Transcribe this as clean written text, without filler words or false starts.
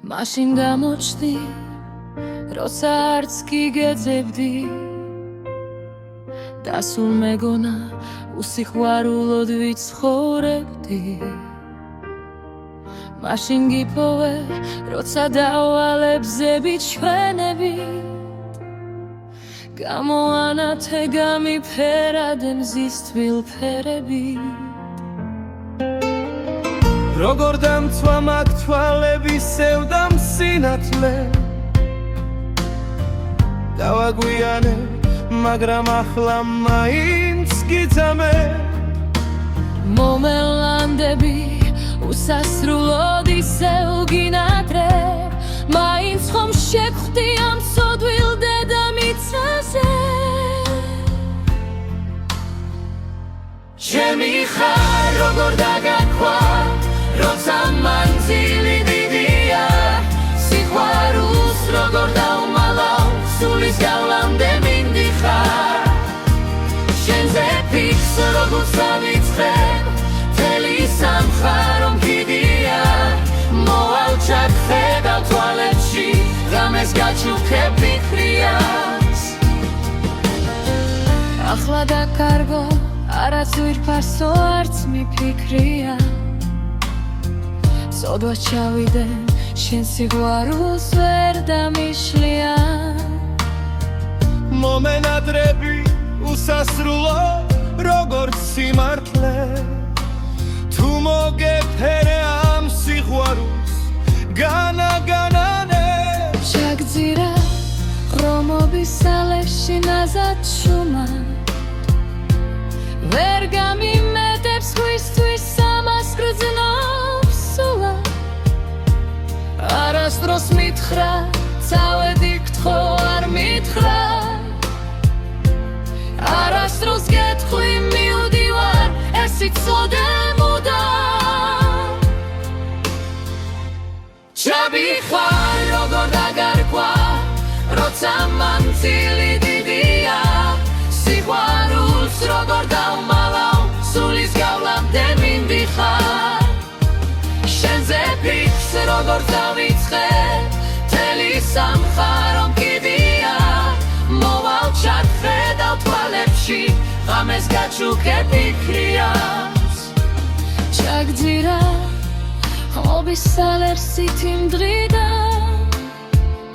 მაშინ გამოჩდი, როცა არც კი გეძებდი და სულ მეგონა უსიხვალოდ ვიცხოვრებდი. მაშინ გიპოვე, როცა დავალებზები ჩვენები გამოანათე გამიფერადე მზის თბილფერები. როგორ დამცვა მაგ თვალების სევდა მსინათლე დავაგვიანე, მაგრამ ახლა მაინც გიძამე. მომელანდები უსასრულოდ ისევ გინადრე, მაინც ხომ შეგხვდი ამ სოდვილ დედამიწაზე. ჩემი ხარ როგორ დაგაქვა, როცა მანძილი დიდია, სიყვარულს როგორ დავუმალავ, სულის გავლამდე მინდიხარ. შენზე ფიქს როგორც დავიწყებ, მთელი სამხარო მგიდია, მოვალ ჩაგხედავ თვალებში, ღამეს გაჩუქებ ფიქრიას. ახლა დაკარგო, არაც ვირფარსო, არც მიფიქრია, სოდვას ჩავიდე, შენ სიყვარულს ვერ დამიშლია. მომენადრები უსასრულო, როგორც სიმართლე, თუ მოგეფერე ამ სიყვარულს განაგანანე. ჩაგძირა ღრომობის ალეში ნაზად შუმა, ვერ გამიმეტებს ხვისთვის ამას გრძნობს სულა. არასდროს მითხრა, წავედი გთხოვ არ მითხრა, არასდროს გეტყვი მივდივარ, ეს იცოდე მუდამ. ჩაბი ხარ როგორ დაგარქვა, როცა მანძილი დიდია, სიყვარულს როგორ დავუმალავ, სულის გავლამდე მინდიხარ. შენზე ფიქს როგორ დავიწყებ, მთელი სამხარო მგიდია, მოვალ ჩაგხედავ თვალებში, ღამეს გაჩუქებ ფიქრიას. ჩაგძირა ღობის ალერსით იმ დღიდან,